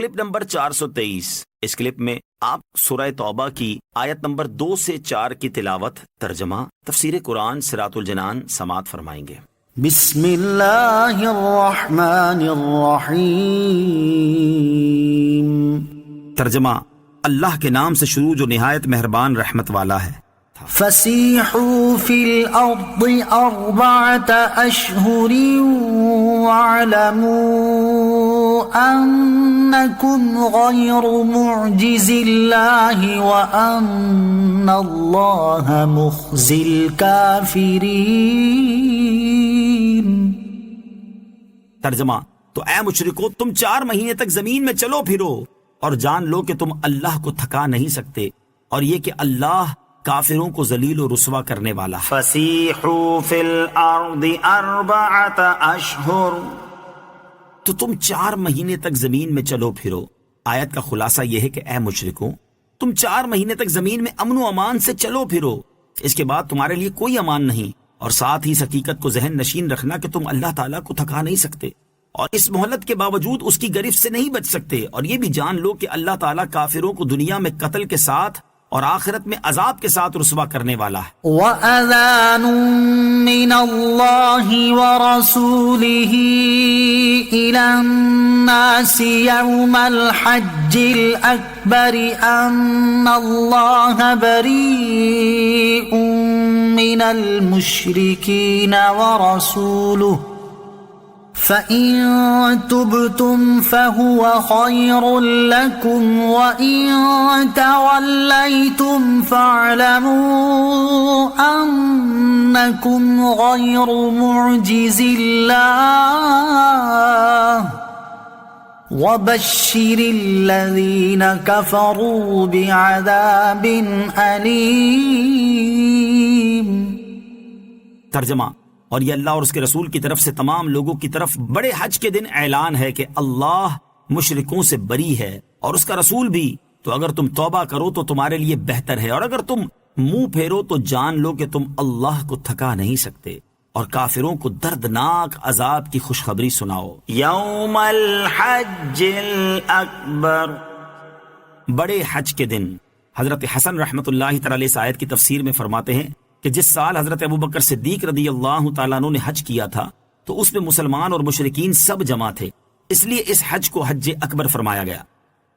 Clip number 423۔ اس clip میں آپ سورہ توبہ کی آیت نمبر 2 سے 4 کی تلاوت، ترجمہ، تفسیر قرآن صراط الجنان سماعت فرمائیں گے۔ بسم اللہ الرحمن الرحیم۔ ترجمہ، اللہ کے نام سے شروع جو نہایت مہربان رحمت والا ہے۔ فسیحوا فی الارض 4 اشہر واعلموا انکم غیر معجز اللہ وان اللہ مخزی الکافرین۔ ترجمہ، تو اے مشرکو تم 4 مہینے تک زمین میں چلو پھرو اور جان لو کہ تم اللہ کو تھکا نہیں سکتے، اور یہ کہ اللہ کافروں کو ذلیل و رسوا کرنے والا ہے۔ فسیحوا فی الارض 4 اشہر، تو تم 4 مہینے تک زمین میں چلو پھرو۔ آیت کا خلاصہ یہ ہے کہ اے مشرکوں، تم 4 مہینے تک زمین میں امن و امان سے چلو پھرو، اس کے بعد تمہارے لیے کوئی امان نہیں، اور ساتھ ہی اس حقیقت کو ذہن نشین رکھنا کہ تم اللہ تعالیٰ کو تھکا نہیں سکتے، اور اس مہلت کے باوجود اس کی گرفت سے نہیں بچ سکتے، اور یہ بھی جان لو کہ اللہ تعالیٰ کافروں کو دنیا میں قتل کے ساتھ اور آخرت میں عذاب کے ساتھ رسوا کرنے والا ہے۔ وَأَذَانٌ مِّنَ اللَّهِ وَرَسُولِهِ إِلَى النَّاسِ يَوْمَ الْحَجِّ الْأَكْبَرِ أَنَّ اللَّهَ بَرِيءٌ مِّنَ الْمُشْرِكِينَ وَرَسُولُهُ فَإِن تُبْتُمْ فَهُوَ خَيْرٌ لَكُمْ وَإِن تَوَلَّيْتُمْ فَاعْلَمُوا أَنَّكُمْ غَيْرُ مُعْجِزِ اللَّهِ وَبَشِّرِ الَّذِينَ كَفَرُوا بِعَذَابٍ أَلِيمٍ۔ ترجمہ، اور یہ اللہ اور اس کے رسول کی طرف سے تمام لوگوں کی طرف بڑے حج کے دن اعلان ہے کہ اللہ مشرکوں سے بری ہے اور اس کا رسول بھی، تو اگر تم توبہ کرو تو تمہارے لیے بہتر ہے، اور اگر تم منہ پھیرو تو جان لو کہ تم اللہ کو تھکا نہیں سکتے، اور کافروں کو دردناک عذاب کی خوشخبری سناؤ۔ یوم الحج الاکبر، بڑے حج کے دن۔ حضرت حسن رحمۃ اللہ تعالی اس آیت کی تفسیر میں فرماتے ہیں کہ جس سال حضرت ابوبکر صدیق رضی اللہ تعالیٰ عنہ نے حج کیا تھا تو اس میں مسلمان اور مشرکین سب جمع تھے، اس لیے اس حج کو حج اکبر فرمایا گیا۔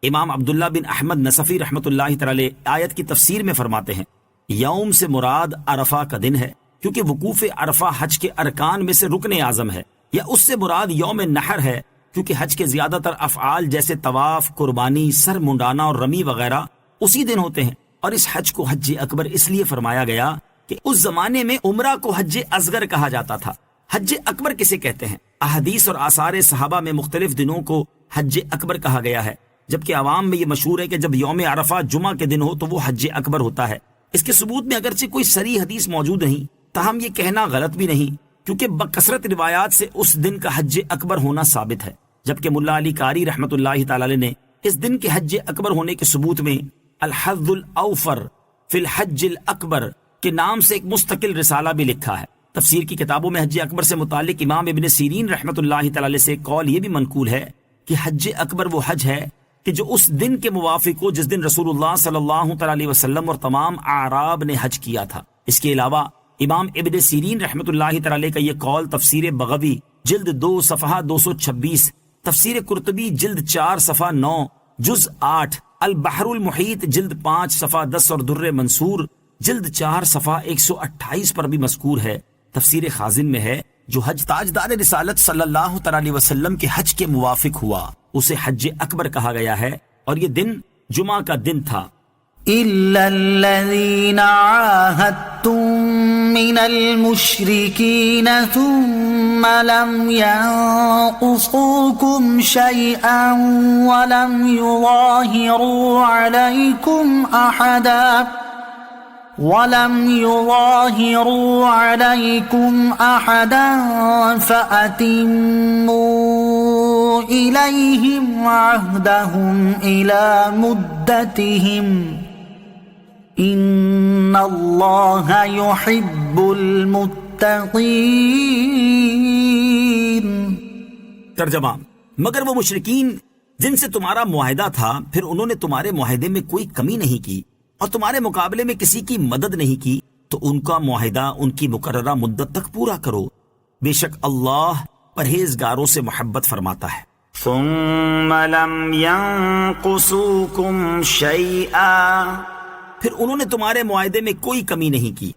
امام عبداللہ بن احمد نصفی رحمۃ اللہ تعالی آیت کی تفسیر میں فرماتے ہیں یوم سے مراد عرفہ کا دن ہے، کیونکہ وقوف عرفہ حج کے ارکان میں سے رکن اعظم ہے، یا اس سے مراد یوم نحر ہے، کیونکہ حج کے زیادہ تر افعال جیسے طواف، قربانی، سر منڈانا اور رمی وغیرہ اسی دن ہوتے ہیں، اور اس حج کو حج اکبر اس لیے فرمایا گیا کہ اس زمانے میں عمرہ کو حج اصغر کہا جاتا تھا۔ حج اکبر کسے کہتے ہیں؟ احادیث اور آثار صحابہ میں مختلف دنوں کو حج اکبر کہا گیا ہے، جبکہ عوام میں یہ مشہور ہے کہ جب یوم عرفہ جمعہ کے دن ہو تو وہ حج اکبر ہوتا ہے۔ اس کے ثبوت میں اگرچہ کوئی صریح حدیث موجود نہیں، تاہم یہ کہنا غلط بھی نہیں، کیونکہ بکثرت روایات سے اس دن کا حج اکبر ہونا ثابت ہے، جبکہ ملا علی قاری رحمۃ اللہ تعالی علیہ نے اس دن کے حج اکبر ہونے کے ثبوت میں الحظ الاوفر فی الحج الاکبر کے نام سے ایک مستقل رسالہ بھی لکھا ہے۔ تفسیر کی کتابوں میں حج اکبر سے متعلق امام ابن سیرین رحمۃ اللہ تعالی سے ایک قول یہ بھی منقول ہے کہ حج اکبر وہ حج ہے کہ جو اس دن کے موافق ہو جس دن رسول اللہ صلی اللہ علیہ وسلم اور تمام اعراب نے حج کیا تھا۔ اس کے علاوہ امام ابن سیرین رحمۃ اللہ تعالی کا یہ قول تفسیر بغوی جلد 2 صفحہ 226، تفسیر قرطبی جلد 4 صفحہ 9، جز 8، البحر المحیط جلد 5 صفحہ 10 اور در منصور جلد 4 صفحہ 128 پر بھی مذکور ہے۔ تفسیر خازن میں ہے جو حج تاجدار رسالت صلی اللہ علیہ وسلم کے حج کے موافق ہوا اسے حج اکبر کہا گیا ہے، اور یہ دن جمعہ کا دن تھا۔ إِلَّا الَّذِينَ عَاهَدتُّم مِّنَ الْمُشْرِكِينَ ثُمَّ لَمْ يَنقُصُوكُمْ شَيْئًا وَلَمْ يُظَاهِرُوا عَلَيْكُمْ أَحَدًا فَأَتِمُّوا إِلَيْهِمْ عَهْدَهُمْ إِلَى مُدَّتِهِمْ إِنَّ اللَّهَ يُحِبُّ الْمُتَّقِينَ۔ ترجمہ، مگر وہ مشرکین جن سے تمہارا معاہدہ تھا پھر انہوں نے تمہارے معاہدے میں کوئی کمی نہیں کی اور تمہارے مقابلے میں کسی کی مدد نہیں کی، تو ان کا معاہدہ ان کی مقررہ مدت تک پورا کرو، بے شک اللہ پرہیزگاروں سے محبت فرماتا ہے۔ ثم لم ينقصوكم شيئا، پھر انہوں نے تمہارے معاہدے میں کوئی کمی نہیں کی۔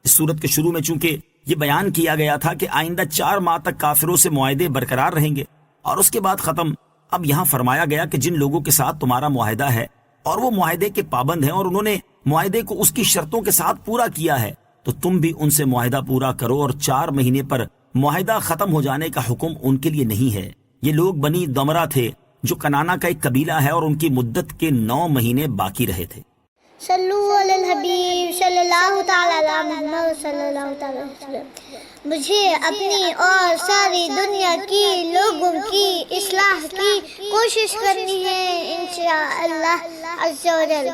اس صورت کے شروع میں چونکہ یہ بیان کیا گیا تھا کہ آئندہ 4 ماہ تک کافروں سے معاہدے برقرار رہیں گے اور اس کے بعد ختم، اب یہاں فرمایا گیا کہ جن لوگوں کے ساتھ تمہارا معاہدہ ہے اور وہ معاہدے کے پابند ہیں اور انہوں نے معاہدے کو اس کی شرطوں کے ساتھ پورا کیا ہے، تو تم بھی ان سے معاہدہ پورا کرو، اور 4 مہینے پر معاہدہ ختم ہو جانے کا حکم ان کے لیے نہیں ہے۔ یہ لوگ بنی دمرہ تھے جو کنانا کا ایک قبیلہ ہے، اور ان کی مدت کے 9 مہینے باقی رہے تھے۔ صلو علی الحبیب صلی اللہ تعالی علی محمد صلی اللہ تعالی علیہ وسلم۔ مجھے اپنی اور ساری دنیا کی لوگوں کی اصلاح کی کوشش کرنی ہے انشاءاللہ عز و جل۔